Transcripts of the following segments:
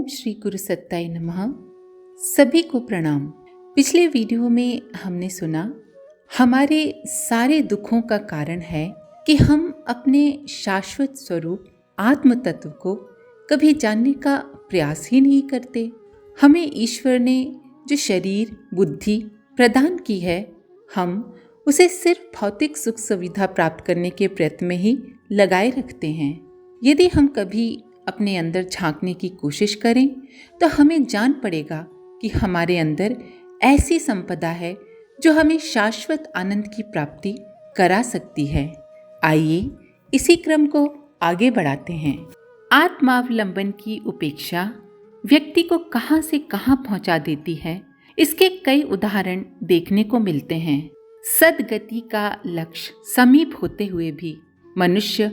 ओम श्री गुरु सत्ताय नमः। सभी को प्रणाम। पिछले वीडियो में हमने सुना हमारे सारे दुखों का कारण है कि हम अपने शाश्वत स्वरूप आत्म तत्व को कभी जानने का प्रयास ही नहीं करते। हमें ईश्वर ने जो शरीर बुद्धि प्रदान की है, हम उसे सिर्फ भौतिक सुख सुविधा प्राप्त करने के प्रयत्न में ही लगाए रखते हैं। यदि हम कभी अपने अंदर झांकने की कोशिश करें तो हमें जान पड़ेगा कि हमारे अंदर ऐसी संपदा है जो हमें शाश्वत आनंद की प्राप्ति करा सकती है। आइए इसी क्रम को आगे बढ़ाते हैं। आत्मावलंबन की उपेक्षा व्यक्ति को कहां से कहां पहुंचा देती है, इसके कई उदाहरण देखने को मिलते हैं। सद्गति का लक्ष्य समीप होते हुए भी मनुष्य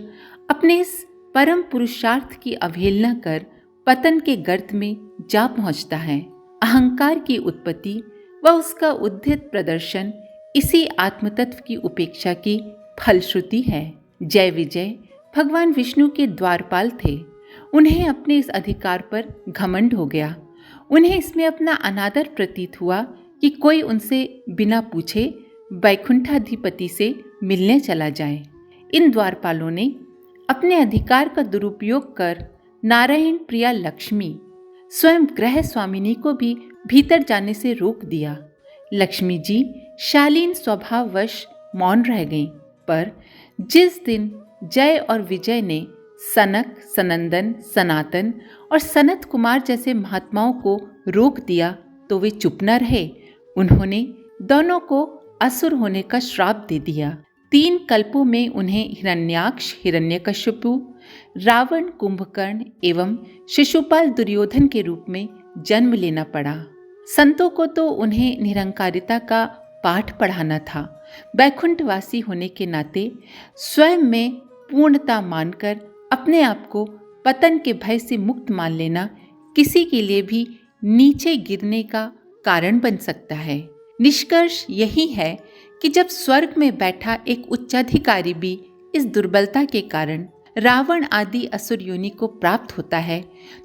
अपने इस परम पुरुषार्थ की अवहेलना कर पतन के गर्त में जा पहुंचता है। अहंकार की उत्पत्ति व उसका उद्यत प्रदर्शन इसी आत्मतत्व की उपेक्षा की फलश्रुति है। जय विजय भगवान विष्णु के द्वारपाल थे। उन्हें अपने इस अधिकार पर घमंड हो गया। उन्हें इसमें अपना अनादर प्रतीत हुआ कि कोई उनसे बिना पूछे वैकुंठाधिपति से मिलने चला जाए। इन द्वारपालों ने अपने अधिकार का दुरुपयोग कर नारायण प्रिया लक्ष्मी स्वयं ग्रह स्वामिनी को भी भीतर जाने से रोक दिया। लक्ष्मी जी शालीन स्वभाववश मौन रह गईं, पर जिस दिन जय और विजय ने सनक, सनंदन, सनातन और सनत कुमार जैसे महात्माओं को रोक दिया तो वे चुप न रहे। उन्होंने दोनों को असुर होने का श्राप दे दिया। 3 कल्पों में उन्हें हिरण्याक्ष, हिरण्यकशिपु, रावण, कुंभकर्ण एवं शिशुपाल दुर्योधन के रूप में जन्म लेना पड़ा। संतों को तो उन्हें निरंकारिता का पाठ पढ़ाना था। वैकुंठवासी होने के नाते स्वयं में पूर्णता मानकर अपने आप को पतन के भय से मुक्त मान लेना किसी के लिए भी नीचे गिरने का कारण बन सकता है। निष्कर्ष यही है कि जब स्वर्ग में बैठा एक उच्चाधिकारी भी इस दुर्बलता के कारण रावण आदि असुर योनि को प्राप्त होता है,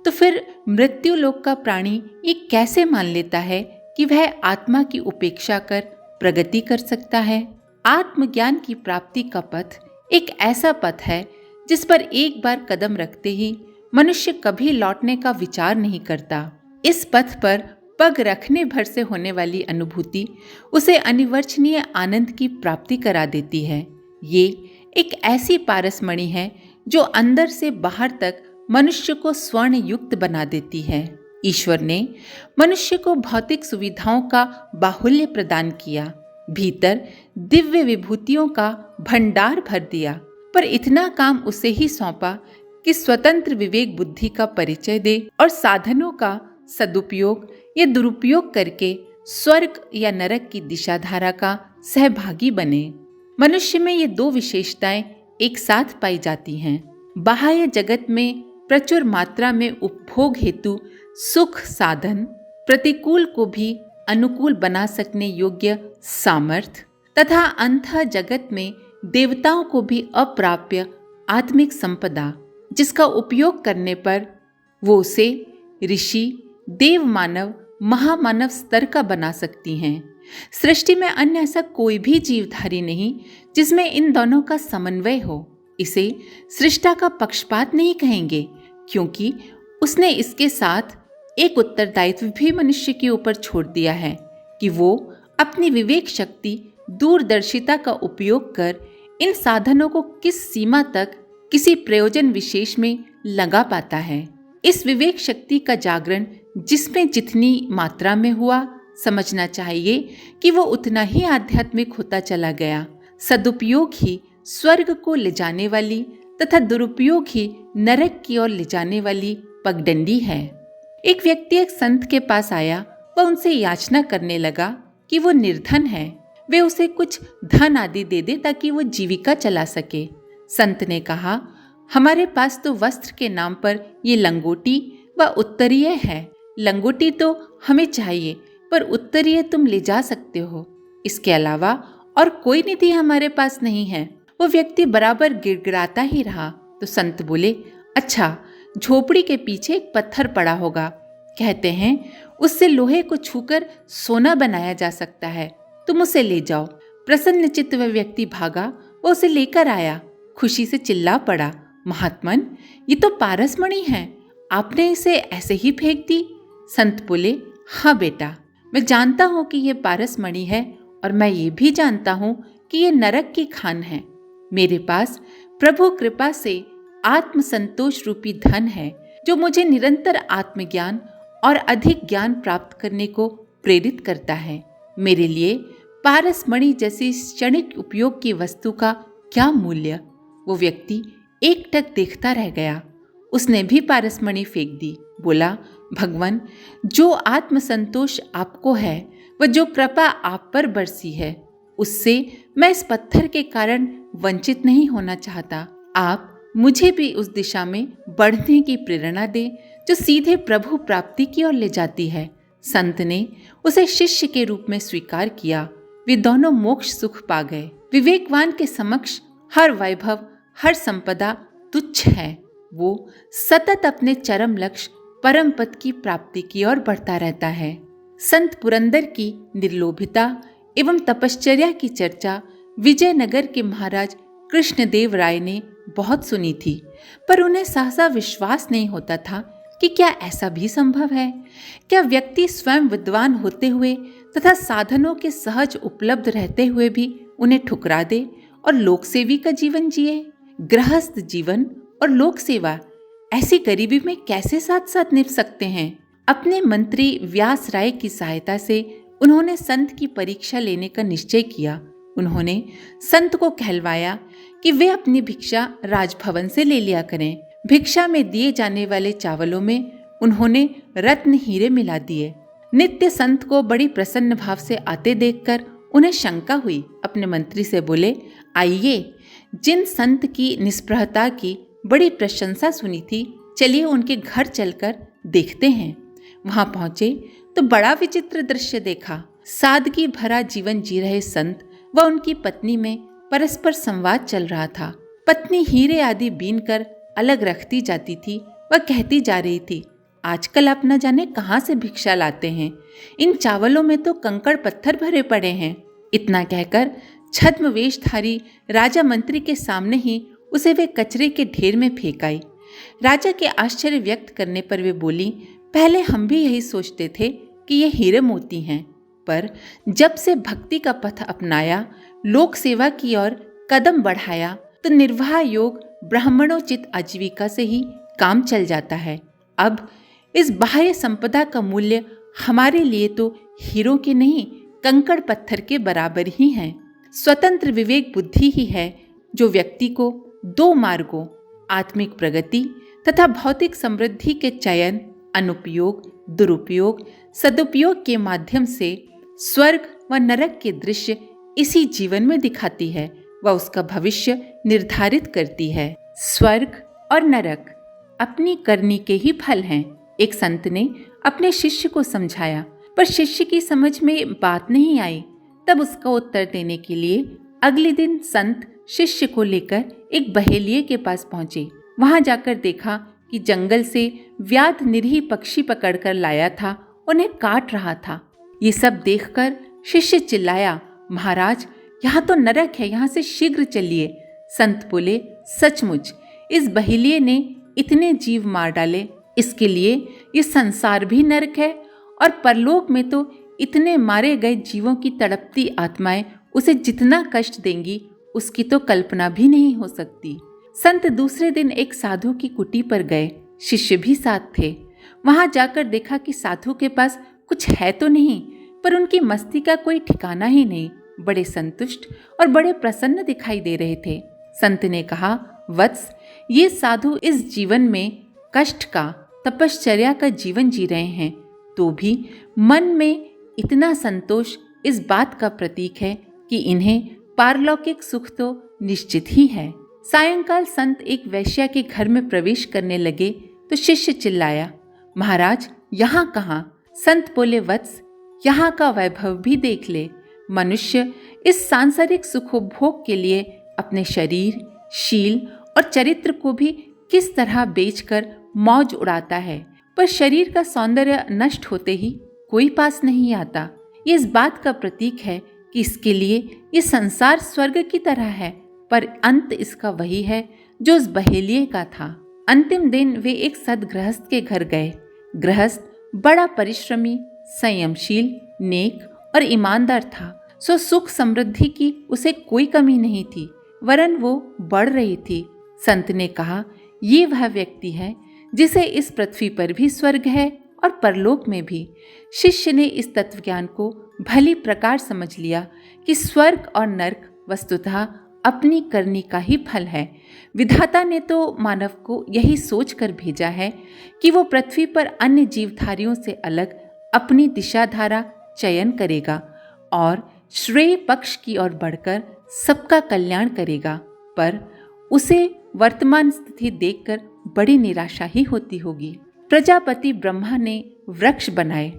तो फिर मृत्यु लोक का प्राणी ये कैसे मान लेता है कि वह आत्मा की उपेक्षा कर प्रगति कर सकता है। आत्मज्ञान की प्राप्ति का पथ एक ऐसा पथ है जिस पर एक बार कदम रखते ही मनुष्य कभी लौटने का विचार नहीं करता। इस पथ पर पग रखने भर से होने वाली अनुभूति उसे अनिवर्चनीय आनंद की प्राप्ति करा देती है। ये एक ऐसी पारसमणि है जो अंदर से बाहर तक मनुष्य को स्वर्ण युक्त बना देती है। ईश्वर ने मनुष्य को भौतिक सुविधाओं का बाहुल्य प्रदान किया, भीतर दिव्य विभूतियों का भंडार भर दिया, पर इतना काम उसे ही सौंपा कि स्वतंत्र विवेक बुद्धि का परिचय दे और साधनों का सदुपयोग या दुरुपयोग करके स्वर्ग या नरक की दिशाधारा का सहभागी बने। मनुष्य में ये 2 विशेषताएं एक साथ पाई जाती हैं। बाह्य जगत में प्रचुर मात्रा में उपभोग हेतु सुख साधन, प्रतिकूल को भी अनुकूल बना सकने योग्य सामर्थ्य, तथा अंतः जगत में देवताओं को भी अप्राप्य आत्मिक संपदा, जिसका उपयोग करने पर वो उसे ऋषि, देव मानव, महामानव स्तर का बना सकती हैं। सृष्टि में अन्य ऐसा कोई भी जीवधारी नहीं जिसमें इन दोनों का समन्वय हो। इसे सृष्टा का पक्षपात नहीं कहेंगे, क्योंकि उसने इसके साथ एक उत्तरदायित्व भी मनुष्य के ऊपर छोड़ दिया है कि वो अपनी विवेक शक्ति, दूरदर्शिता का उपयोग कर इन साधनों को किस सीमा तक किसी प्रयोजन विशेष में लगा पाता है। इस विवेक शक्ति का जागरण जिसमें जितनी मात्रा में हुआ, समझना चाहिए कि वो उतना ही आध्यात्मिक होता चला गया। सदुपयोग ही स्वर्ग को ले जाने वाली तथा दुरुपयोग ही नरक की ओर ले जाने वाली पगडंडी है। एक व्यक्ति एक संत के पास आया व उनसे याचना करने लगा कि वो निर्धन है, वे उसे कुछ धन आदि दे दे ताकि वो जीविका चला सके। संत ने कहा, हमारे पास तो वस्त्र के नाम पर ये लंगोटी व उत्तरीय है। लंगोटी तो हमें चाहिए, पर उत्तरीय तुम ले जा सकते हो। इसके अलावा और कोई निधि हमारे पास नहीं है। वो व्यक्ति बराबर गिड़गिड़ाता ही रहा तो संत बोले, अच्छा झोपड़ी के पीछे एक पत्थर पड़ा होगा। कहते हैं उससे लोहे को छूकर सोना बनाया जा सकता है, तुम उसे ले जाओ। प्रसन्नचित्त वह व्यक्ति भागा, वो उसे लेकर आया। खुशी से चिल्ला पड़ा, महात्मन, ये तो पारसमणि है, आपने इसे ऐसे ही फेंक दी? संत बोले, हाँ बेटा, मैं जानता हूँ कि ये पारसमणि है, और मैं ये भी जानता हूँ कि ये नरक की खान है। मेरे पास प्रभु कृपा से आत्म संतोष रूपी धन है, जो मुझे निरंतर आत्मज्ञान और अधिक ज्ञान प्राप्त करने को प्रेरित करता है। मेरे लिए पारसमणि जैसी क्षणिक उपयोग की वस्तु का क्या मूल्य? वो व्यक्ति एकटक देखता रह गया। उसने भी पारसमणि फेंक दी। बोला, भगवान, जो आत्मसंतोष आपको है, वह जो कृपा आप पर बरसी है, उससे मैं इस पत्थर के कारण वंचित नहीं होना चाहता। आप मुझे भी उस दिशा में बढ़ने की प्रेरणा दे जो सीधे प्रभु प्राप्ति की ओर ले जाती है। संत ने उसे शिष्य के रूप में स्वीकार किया। वे दोनों मोक्ष सुख पा गए। विवेकवान के समक्ष हर वैभव, हर संपदा तुच्छ है। वो सतत अपने चरम लक्ष्य परम पद की प्राप्ति की ओर बढ़ता रहता है। संत पुरंदर की निर्लोभिता एवं तपश्चर्या की चर्चा विजयनगर के महाराज कृष्णदेव राय ने बहुत सुनी थी, पर उन्हें सहसा विश्वास नहीं होता था कि क्या ऐसा भी संभव है? क्या व्यक्ति स्वयं विद्वान होते हुए तथा साधनों के सहज उपलब्ध रहते हुए भी उन्हें ठुकरा दे और लोकसेवी का जीवन जिए? गृहस्थ जीवन और लोक सेवा ऐसी गरीबी में कैसे साथ साथ निभ सकते हैं? अपने मंत्री व्यास राय की सहायता से उन्होंने संत की परीक्षा लेने का निश्चय किया। उन्होंने संत को कहलवाया कि वे अपनी भिक्षा राजभवन से ले लिया करें। भिक्षा में दिए जाने वाले चावलों में उन्होंने रत्न हीरे मिला दिए। नित्य संत को बड़ी प्रसन्न भाव से आते देखकर उन्हें शंका हुई। अपने मंत्री से बोले, आइए, जिन संत की निष्प्रहता की बड़ी प्रशंसा सुनी थी, चलिए उनके घर चलकर देखते हैं। वहां पहुंचे तो बड़ा विचित्र दृश्य देखा। सादगी भरा जीवन जी रहे संत व उनकी पत्नी में परस्पर संवाद चल रहा था। पत्नी हीरे आदि बीनकर अलग रखती जाती थी। वह कहती जा रही थी, आजकल आप न जाने कहाँ से भिक्षा लाते हैं, इन चावलों में तो कंकड़ पत्थर भरे पड़े हैं। इतना कहकर छद्म वेशधारी राजा मंत्री के सामने ही उसे वे कचरे के ढेर में फेंक आई। राजा के आश्चर्य व्यक्त करने पर वे बोली, पहले हम भी यही सोचते थे कि ये हीरे मोती हैं, पर जब से भक्ति का पथ अपनाया, लोक सेवा की ओर कदम बढ़ाया, तो निर्वाह योग ब्राह्मणोचित आजीविका से ही काम चल जाता है। अब इस बाह्य संपदा का मूल्य हमारे लिए तो हीरों के नहीं, कंकड़ पत्थर के बराबर ही है। स्वतंत्र विवेक बुद्धि ही है जो व्यक्ति को दो मार्गों, आत्मिक प्रगति तथा भौतिक समृद्धि के चयन, अनुपयोग, दुरुपयोग, सदुपयोग के माध्यम से स्वर्ग व नरक के दृश्य इसी जीवन में दिखाती है व उसका भविष्य निर्धारित करती है। स्वर्ग और नरक अपनी करनी के ही फल हैं। एक संत ने अपने शिष्य को समझाया, पर शिष्य की समझ में बात नहीं आई। तब उसका उत्तर देने के लिए अगले दिन संत शिष्य को लेकर एक बहेलिये के पास पहुंचे। वहां जाकर देखा कि जंगल से व्याध निरीह पक्षी पकड़कर लाया था, उन्हें काट रहा था। ये सब देखकर शिष्य चिल्लाया, महाराज, यहाँ तो नरक है, यहाँ से शीघ्र चलिए। संत बोले, सचमुच इस बहेलिये ने इतने जीव मार डाले, इसके लिए ये संसार भी नरक है, और परलोक में तो इतने मारे गए जीवों की तड़पती आत्माएं उसे जितना कष्ट देंगी, उसकी तो कल्पना भी नहीं हो सकती। संत दूसरे दिन एक साधु की कुटी पर गए। शिष्य भी साथ थे। वहां जाकर देखा कि साधु के पास कुछ है तो नहीं, पर उनकी मस्ती का कोई ठिकाना ही नहीं। बड़े संतुष्ट और बड़े प्रसन्न दिखाई दे रहे थे। संत ने कहा, वत्स, ये साधु इस जीवन में कष्ट का, तपश्चर्या का जीवन जी रहे हैं, तो भी मन में इतना संतोष इस बात का प्रतीक है कि इन्हें पारलौकिक सुख तो निश्चित ही है। सायंकाल संत एक वैश्या के घर में प्रवेश करने लगे तो शिष्य चिल्लाया, महाराज, यहाँ कहाँ? संत बोले, वत्स, यहाँ का वैभव भी देख ले। मनुष्य इस सांसारिक सुखोभोग के लिए अपने शरीर, शील और चरित्र को भी किस तरह बेचकर मौज उड़ाता है, पर शरीर का सौंदर्य नष्ट होते ही कोई पास नहीं आता। ये इस बात का प्रतीक है कि इसके लिए ये संसार स्वर्ग की तरह है, पर अंत इसका वही है जो उस बहेलिये का था। अंतिम दिन वे एक सद्गृहस्थ के घर गए। गृहस्थ बड़ा परिश्रमी, संयमशील, नेक और ईमानदार था। सो सुख समृद्धि की उसे कोई कमी नहीं थी, वरन वो बढ़ रही थी। संत ने कहा, ये वह व्यक्ति है जिसे इस पृथ्वी पर भी स्वर्ग है और परलोक में भी। शिष्य ने इस तत्वज्ञान को भली प्रकार समझ लिया कि स्वर्ग और नरक वस्तुतः अपनी करनी का ही फल है। विधाता ने तो मानव को यही सोच कर भेजा है कि वो पृथ्वी पर अन्य जीवधारियों से अलग अपनी दिशाधारा चयन करेगा और श्रेय पक्ष की ओर बढ़कर सबका कल्याण करेगा, पर उसे वर्तमान स्थिति देखकर बड़ी निराशा ही होती होगी। प्रजापति ब्रह्मा ने वृक्ष बनाए,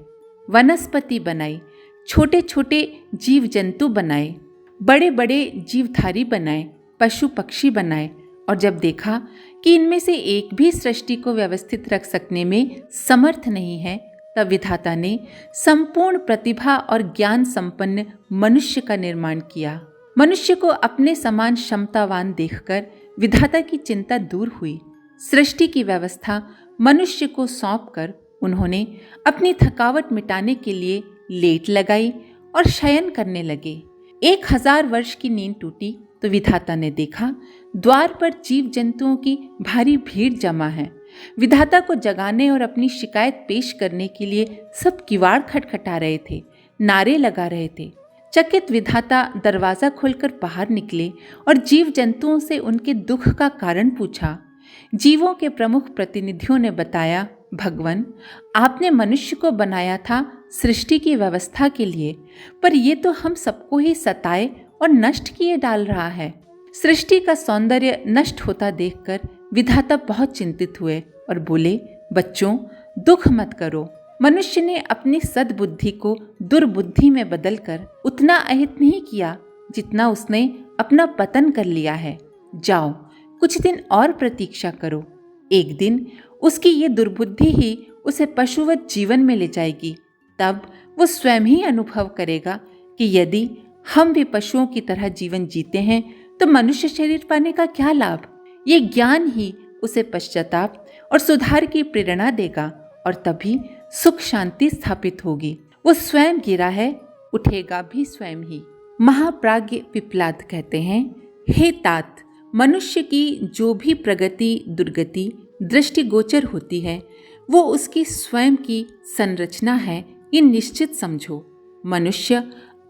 वनस्पति बनाई, छोटे छोटे जीव जंतु बनाए, बड़े बड़े जीवधारी बनाए, पशु पक्षी बनाए, और जब देखा कि इनमें से एक भी सृष्टि को व्यवस्थित रख सकने में समर्थ नहीं है, तब विधाता ने संपूर्ण प्रतिभा और ज्ञान संपन्न मनुष्य का निर्माण किया। मनुष्य को अपने समान क्षमतावान देखकर विधाता की चिंता दूर हुई। सृष्टि की व्यवस्था मनुष्य को सौंपकर उन्होंने अपनी थकावट मिटाने के लिए लेट लगाई और शयन करने लगे। 1000 वर्ष की नींद टूटी तो विधाता ने देखा द्वार पर जीव जंतुओं की भारी भीड़ जमा है। विधाता को जगाने और अपनी शिकायत पेश करने के लिए सब किवाड़ खटखटा रहे थे, नारे लगा रहे थे। चकित विधाता दरवाजा खोलकर बाहर निकले और जीव जंतुओं से उनके दुख का कारण पूछा। जीवों के प्रमुख प्रतिनिधियों ने बताया, भगवान, आपने मनुष्य को बनाया था सृष्टि की व्यवस्था के लिए, पर ये तो हम सबको ही सताए और नष्ट किए डाल रहा है। सृष्टि का सौंदर्य नष्ट होता देखकर विधाता बहुत चिंतित हुए और बोले, बच्चों, दुख मत करो। मनुष्य ने अपनी सद्बुद्धि को दुर्बुद्धि में बदलकर उतना अहित नहीं किया जितना उसने अपना पतन कर लिया है। जाओ, कुछ दिन और प्रतीक्षा करो। एक दिन उसकी ये दुर्बुद्धि ही उसे पशुवत जीवन में ले जाएगी। तब वो स्वयं ही अनुभव करेगा कि यदि हम भी पशुओं की तरह जीवन जीते हैं तो मनुष्य शरीर पाने का क्या लाभ। ये ज्ञान ही उसे पश्चाताप और सुधार की प्रेरणा देगा और तभी सुख शांति स्थापित होगी। वो स्वयं गिरा है, उठेगा भी स्वयं ही। महाप्राज्ञ पिप्लाद कहते हैं, हे तात, मनुष्य की जो भी प्रगति दुर्गति दृष्टिगोचर होती है वो उसकी स्वयं की संरचना है, ये निश्चित समझो। मनुष्य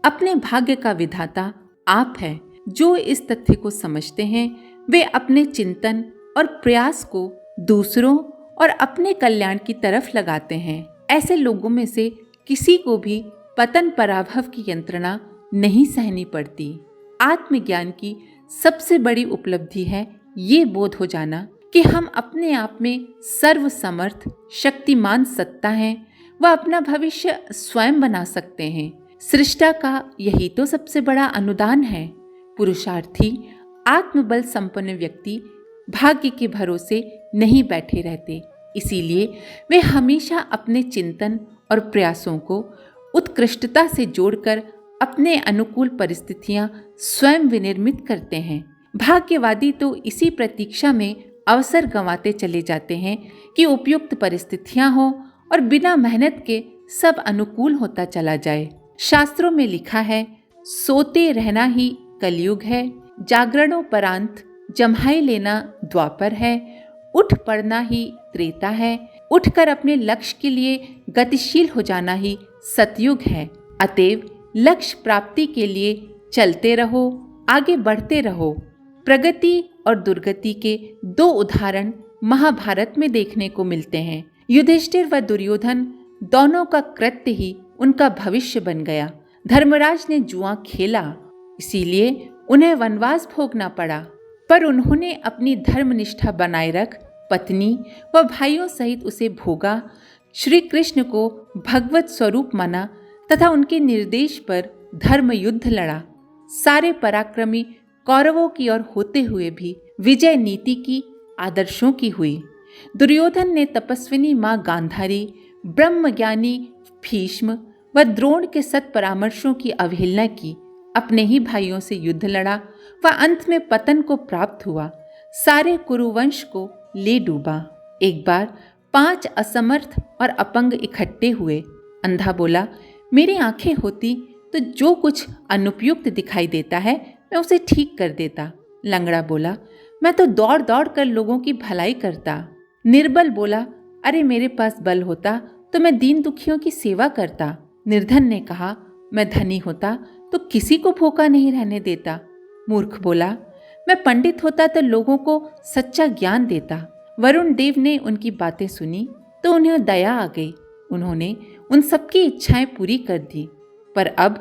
अपने भाग्य का विधाता आप है। जो इस तथ्य को समझते हैं वे अपने चिंतन और प्रयास को दूसरों और अपने कल्याण की तरफ लगाते हैं। ऐसे लोगों में से किसी को भी पतन पराभव की यंत्रणा नहीं सहनी पड़ती। आत्मज्ञान की सबसे बड़ी उपलब्धि है ये बोध हो जाना कि हम अपने आप में सर्वसमर्थ शक्तिमान सत्ता हैं व अपना भविष्य स्वयं बना सकते हैं। सृष्टा का यही तो सबसे बड़ा अनुदान है। पुरुषार्थी आत्मबल संपन्न व्यक्ति भाग्य के भरोसे नहीं बैठे रहते, इसीलिए वे हमेशा अपने चिंतन और प्रयासों को उत्कृष्टता से जोड़कर अपने अनुकूल परिस्थितियां स्वयं विनिर्मित करते हैं। भाग्यवादी तो इसी प्रतीक्षा में अवसर गंवाते चले जाते हैं कि उपयुक्त परिस्थितियां हो और बिना मेहनत के सब अनुकूल होता चला जाए। शास्त्रों में लिखा है, सोते रहना ही कलयुग है, जागरणोपरांत जम्हाई लेना द्वापर है, उठ पड़ना ही त्रेता है, उठकर अपने लक्ष्य के लिए गतिशील हो जाना ही सतयुग है। अतएव लक्ष्य प्राप्ति के लिए चलते रहो, आगे बढ़ते रहो। प्रगति और दुर्गति के 2 उदाहरण महाभारत में देखने को मिलते हैं। युधिष्ठिर व दुर्योधन दोनों का कृत्य ही उनका भविष्य बन गया। धर्मराज ने जुआ खेला, इसीलिए उन्हें वनवास भोगना पड़ा, पर उन्होंने अपनी धर्मनिष्ठा बनाए रख पत्नी व भाइयों सहित उसे भोगा। श्री कृष्ण को भगवत स्वरूप माना तथा उनके निर्देश पर धर्म युद्ध लड़ा। सारे पराक्रमी कौरवों की ओर होते हुए भी विजय नीति की, आदर्शों की हुई। दुर्योधन ने तपस्विनी माँ गांधारी, ब्रह्मज्ञानी भीष्म व द्रोण के सत् परामर्शों की अवहेलना की, अपने ही भाइयों से युद्ध लड़ा व अंत में पतन को प्राप्त हुआ, सारे कुरुवंश को ले डूबा। एक बार 5 असमर्थ और अपंग इकट्ठे हुए। अंधा बोला, मेरी आंखें होती तो जो कुछ अनुपयुक्त दिखाई देता है मैं उसे ठीक कर देता। लंगड़ा बोला, मैं तो दौड़ दौड़ कर लोगों की भलाई करता। निर्बल बोला, अरे मेरे पास बल होता तो मैं दीन दुखियों की सेवा करता। निर्धन ने कहा, मैं धनी होता तो किसी को भूखा नहीं रहने देता। मूर्ख बोला, मैं पंडित होता तो लोगों को सच्चा ज्ञान देता। वरुण देव ने उनकी बातें सुनी तो उन्हें दया आ गई। उन्होंने उन सबकी इच्छाएं पूरी कर दी। पर अब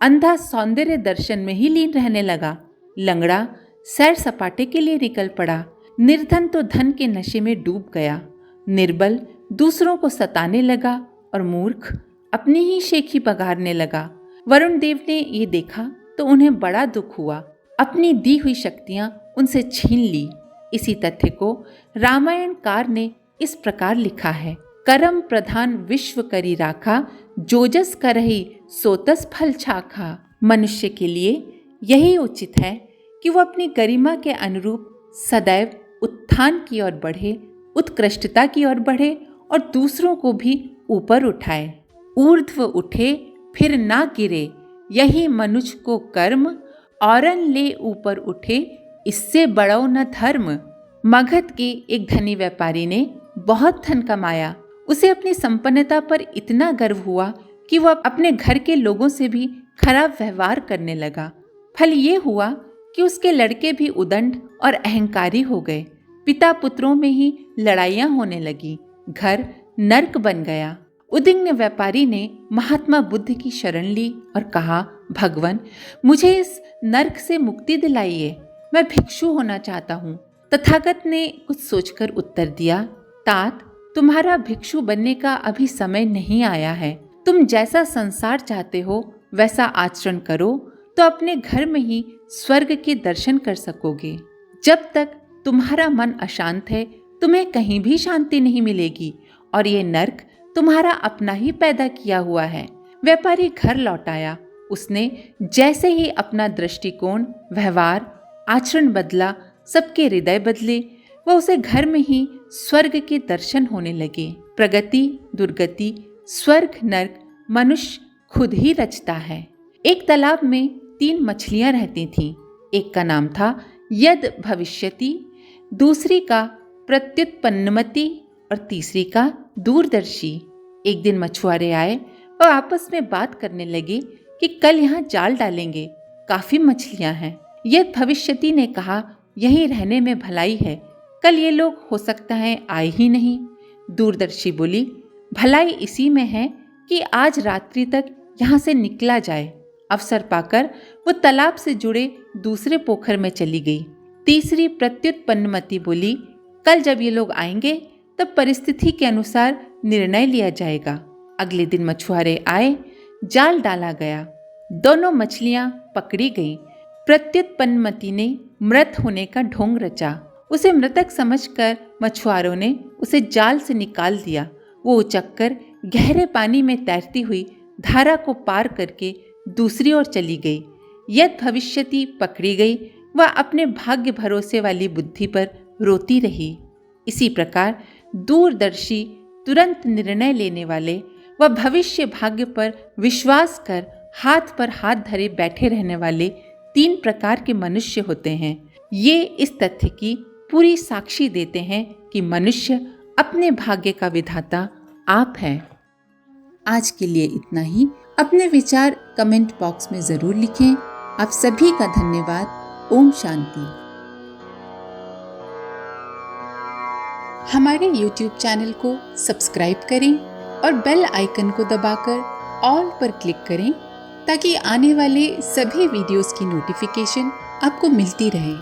अंधा सौंदर्य दर्शन में ही लीन रहने लगा। लंगड़ा सैर सपाटे के लिए निकल पड़ा। निर्धन तो धन के नशे में डूब गया। निर्बल दूसरों को सताने लगा और मूर्ख अपनी ही शेखी बघारने लगा। वरुण देव ने ये देखा तो उन्हें बड़ा दुख हुआ। अपनी दी हुई शक्तियां उनसे छीन ली। इसी तथ्य को रामायणकार ने इस प्रकार लिखा है, कर्म प्रधान विश्व करी राखा, जोजस करहि सोतस फल छाखा। मनुष्य के लिए यही उचित है कि वो अपनी गरिमा के अनुरूप सदैव उत्थान की ओर बढ़े, उत्कृष्टता की ओर बढ़े और दूसरों को भी ऊपर उठाए। ऊर्ध्व उठे फिर ना गिरे, यही मनुष्य को कर्म, औरन ले ऊपर उठे, इससे बड़ो न धर्म। मगध के एक धनी व्यापारी ने बहुत धन कमाया। उसे अपनी संपन्नता पर इतना गर्व हुआ कि वह अपने घर के लोगों से भी खराब व्यवहार करने लगा। फल ये हुआ कि उसके लड़के भी उदंड और अहंकारी हो गए। पिता पुत्रों में ही लड़ाइयाँ होने लगी। घर नर्क बन गया। उद्विग्न व्यापारी ने महात्मा बुद्ध की शरण ली और कहा, भगवान, मुझे इस नर्क से मुक्ति दिलाइए, मैं भिक्षु होना चाहता हूँ। तथागत ने कुछ सोचकर उत्तर दिया, तात, तुम्हारा भिक्षु बनने का अभी समय नहीं आया है। तुम जैसा संसार चाहते हो वैसा आचरण करो तो अपने घर में ही स्वर्ग के दर्शन कर सकोगे। जब तक तुम्हारा मन अशांत है तुम्हें कहीं भी शांति नहीं मिलेगी और ये नर्क तुम्हारा अपना ही पैदा किया हुआ है। व्यापारी घर लौट आया। उसने जैसे ही अपना दृष्टिकोण, व्यवहार, आचरण बदला, सबके हृदय बदले व उसे घर में ही स्वर्ग के दर्शन होने लगे। प्रगति, दुर्गति, स्वर्ग, नर्क मनुष्य खुद ही रचता है। एक तालाब में 3 मछलियां रहती थीं। एक का नाम था यद भविष्यति, दूसरी का प्रत्युत्पन्नमति और तीसरी का दूरदर्शी। एक दिन मछुआरे आए और आपस में बात करने लगे कि कल यहाँ जाल डालेंगे, काफी मछलियां हैं। यद भविष्यति ने कहा, यहीं रहने में भलाई है, कल ये लोग हो सकता है आए ही नहीं। दूरदर्शी बोली, भलाई इसी में है कि आज रात्रि तक यहाँ से निकला जाए। अवसर पाकर वो तालाब से जुड़े दूसरे पोखर में चली गई। तीसरी प्रत्युत्पन्नमति बोली, कल जब ये लोग आएंगे तब परिस्थिति के अनुसार निर्णय लिया जाएगा। अगले दिन मछुआरे आए, जाल डाला गया, दोनों मछलियां पकड़ी गईं। प्रत्युत्पन्नमति ने मृत होने का ढोंग रचा। उसे मृतक समझकर मछुआरों ने उसे जाल से निकाल दिया। वो उचककर गहरे पानी में तैरती हुई धारा को पार करके दूसरी ओर चली गई। यद भविष्यति पकड़ी गई, वह अपने भाग्य भरोसे वाली बुद्धि पर रोती रही। इसी प्रकार दूरदर्शी, तुरंत निर्णय लेने वाले व भविष्य भाग्य पर विश्वास कर हाथ पर हाथ धरे बैठे रहने वाले 3 प्रकार के मनुष्य होते हैं। ये इस तथ्य की पूरी साक्षी देते हैं कि मनुष्य अपने भाग्य का विधाता आप है। आज के लिए इतना ही। अपने विचार कमेंट बॉक्स में जरूर लिखें। आप सभी का धन्यवाद। ओम शांति। हमारे YouTube चैनल को सब्सक्राइब करें और बेल आइकन को दबाकर ऑल पर क्लिक करें ताकि आने वाले सभी वीडियोस की नोटिफिकेशन आपको मिलती रहे।